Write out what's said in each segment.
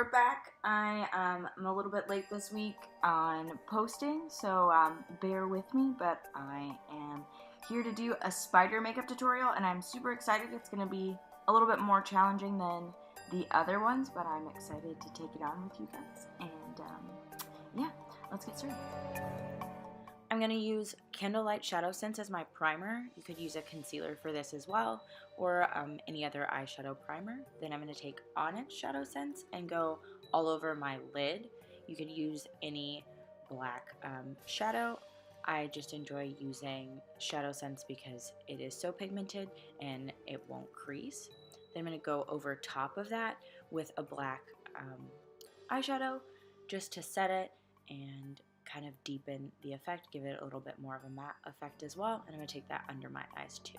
we're back. I'm a little bit late this week on posting, so bear with me, but I am here to do a spider makeup tutorial, and I'm super excited. It's going to be a little bit more challenging than the other ones, but I'm excited to take it on with you guys, and yeah, let's get started. I'm going to use Candlelight ShadowSense as my primer. You could use a concealer for this as well, or any other eyeshadow primer. Then I'm going to take Onyx ShadowSense and go all over my lid. You could use any black shadow. I just enjoy using ShadowSense because it is so pigmented and it won't crease. Then I'm going to go over top of that with a black eyeshadow just to set it and kind of deepen the effect, give it a little bit more of a matte effect as well, and I'm going to take that under my eyes too.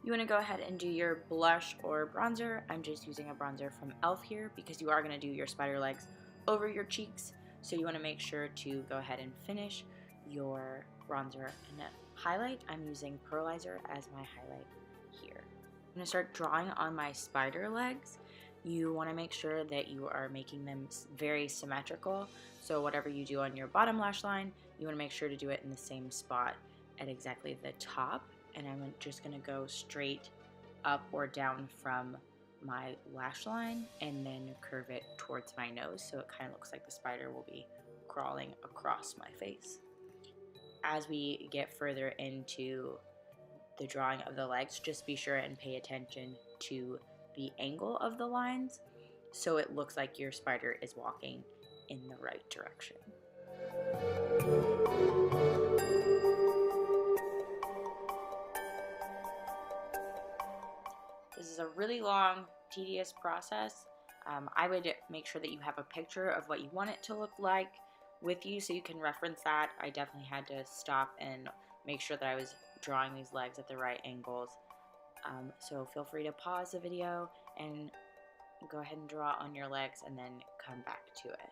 You want to go ahead and do your blush or bronzer. I'm just using a bronzer from e.l.f. here because you are going to do your spider legs over your cheeks, so you want to make sure to go ahead and finish your bronzer and highlight. I'm using Pearlizer as my highlight here. I'm going to start drawing on my spider legs. You want to make sure that you are making them very symmetrical. So whatever you do on your bottom lash line, you want to make sure to do it in the same spot at exactly the top. And I'm just going to go straight up or down from my lash line and then curve it towards my nose, so it kind of looks like the spider will be crawling across my face. As we get further into the drawing of the legs, just be sure and pay attention to the angle of the lines so it looks like your spider is walking in the right direction. This is a really long, tedious process. I would make sure that you have a picture of what you want it to look like with you so you can reference that. I definitely had to stop and make sure that I was drawing these legs at the right angles. So feel free to pause the video and go ahead and draw on your legs and then come back to it.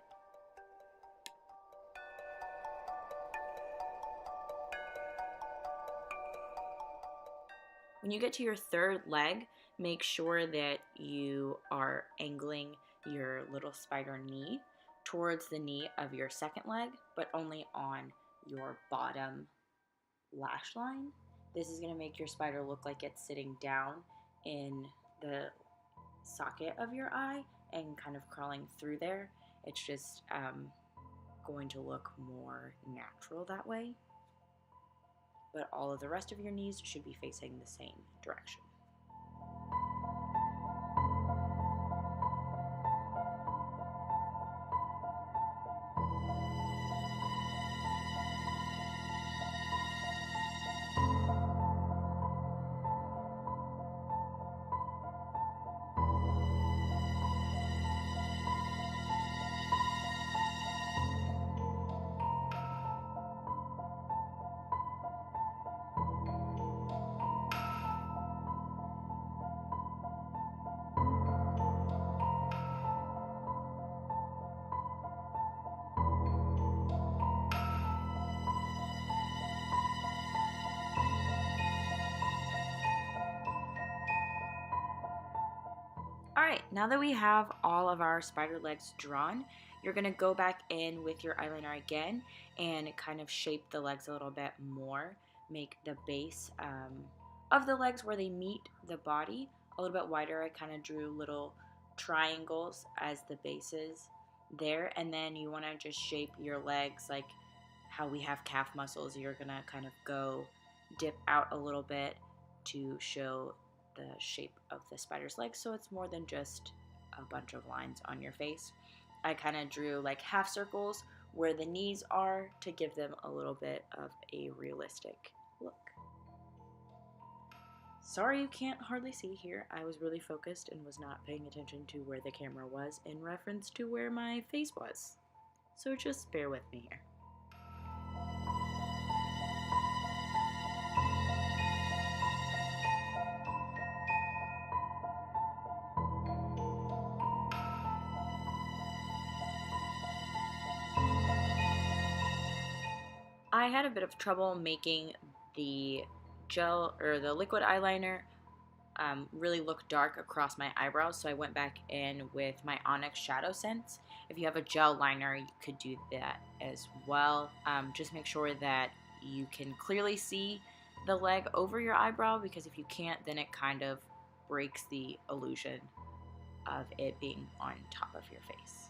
When you get to your third leg, make sure that you are angling your little spider knee towards the knee of your second leg, but only on your bottom lash line. This is going to make your spider look like it's sitting down in the socket of your eye and kind of crawling through there. It's just going to look more natural that way. But all of the rest of your knees should be facing the same direction. Alright, now that we have all of our spider legs drawn, you're going to go back in with your eyeliner again and kind of shape the legs a little bit more. Make the base of the legs where they meet the body a little bit wider. I kind of drew little triangles as the bases there, and then you want to just shape your legs like how we have calf muscles. You're going to kind of go dip out a little bit to show the shape of the spider's legs, so it's more than just a bunch of lines on your face. I kind of drew like half circles where the knees are to give them a little bit of a realistic look. Sorry you can't hardly see here. I was really focused and was not paying attention to where the camera was in reference to where my face was. So just bear with me here. I had a bit of trouble making the gel or the liquid eyeliner really look dark across my eyebrows, so I went back in with my Onyx ShadowSense. If you have a gel liner, you could do that as well. Just make sure that you can clearly see the leg over your eyebrow, because if you can't, then it kind of breaks the illusion of it being on top of your face.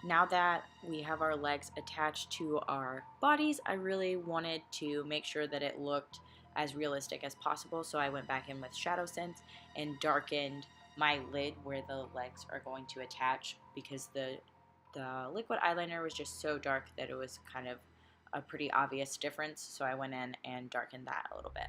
Now that we have our legs attached to our bodies, I really wanted to make sure that it looked as realistic as possible, so I went back in with ShadowSense and darkened my lid where the legs are going to attach, because the liquid eyeliner was just so dark that it was kind of a pretty obvious difference, so I went in and darkened that a little bit.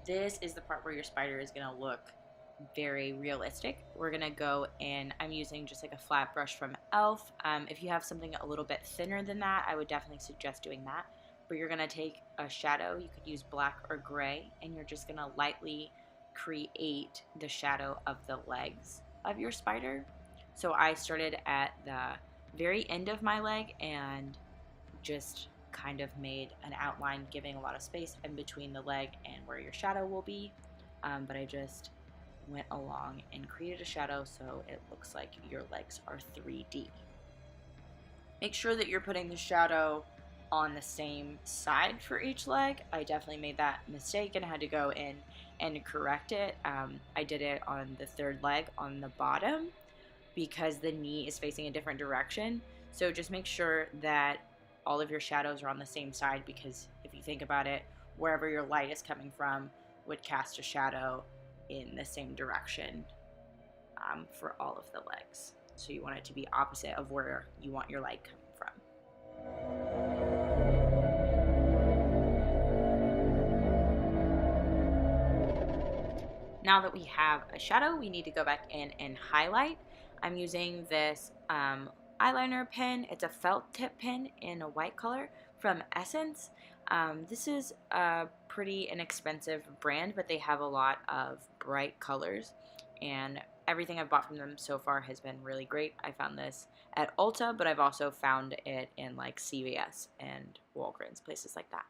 This is the part where your spider is going to look very realistic. We're going to go in, I'm using just like a flat brush from e.l.f. If you have something a little bit thinner than that, I would definitely suggest doing that. But you're going to take a shadow, you could use black or gray, and you're just going to lightly create the shadow of the legs of your spider. So I started at the very end of my leg and just kind of made an outline, giving a lot of space in between the leg and where your shadow will be. But I just went along and created a shadow so it looks like your legs are 3D. Make sure that you're putting the shadow on the same side for each leg. I definitely made that mistake and had to go in and correct it. I did it on the third leg on the bottom because the knee is facing a different direction. So just make sure that all of your shadows are on the same side, because if you think about it, wherever your light is coming from would cast a shadow in the same direction for all of the legs. So you want it to be opposite of where you want your light coming from. Now that we have a shadow, we need to go back in and highlight. I'm using this eyeliner pen. It's a felt tip pen in a white color from Essence. This is a pretty inexpensive brand, but they have a lot of bright colors, and everything I've bought from them so far has been really great. I found this at Ulta, but I've also found it in like CVS and Walgreens, places like that.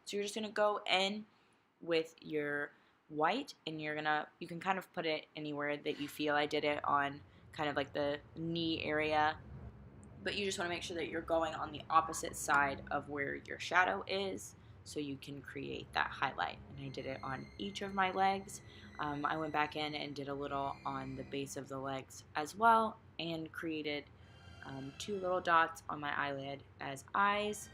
So you're just gonna go in with your white, and you can kind of put it anywhere that you feel. I did it on kind of like the knee area, but you just want to make sure that you're going on the opposite side of where your shadow is so you can create that highlight. And I did it on each of my legs. I went back in and did a little on the base of the legs as well, and created 2 little dots on my eyelid as eyes.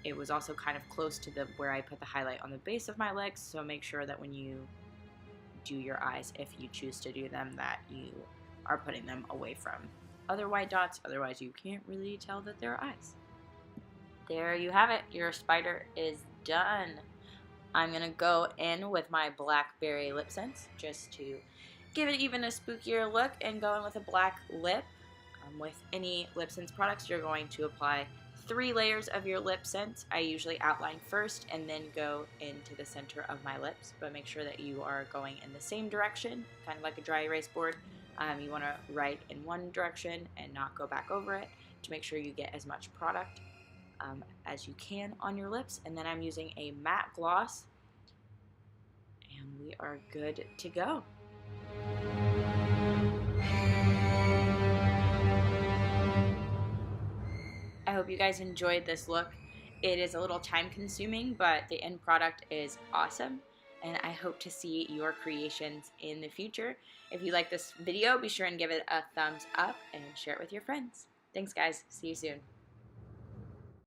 It was also kind of close to where I put the highlight on the base of my legs, so make sure that when you do your eyes, if you choose to do them, that you are putting them away from other white dots, otherwise you can't really tell that they're eyes. There you have it, your spider is done. I'm gonna go in with my Blackberry Lipsense just to give it even a spookier look, and go in with a black lip. With any Lipsense products, you're going to apply 3 layers of your lip sense. I usually outline first and then go into the center of my lips, but make sure that you are going in the same direction, kind of like a dry erase board. You want to write in one direction and not go back over it to make sure you get as much product as you can on your lips. And then I'm using a matte gloss, and we are good to go. I hope you guys enjoyed this look. It is a little time consuming, but the end product is awesome, and I hope to see your creations in the future. If you like this video, be sure and give it a thumbs up and share it with your friends. Thanks guys, see you soon.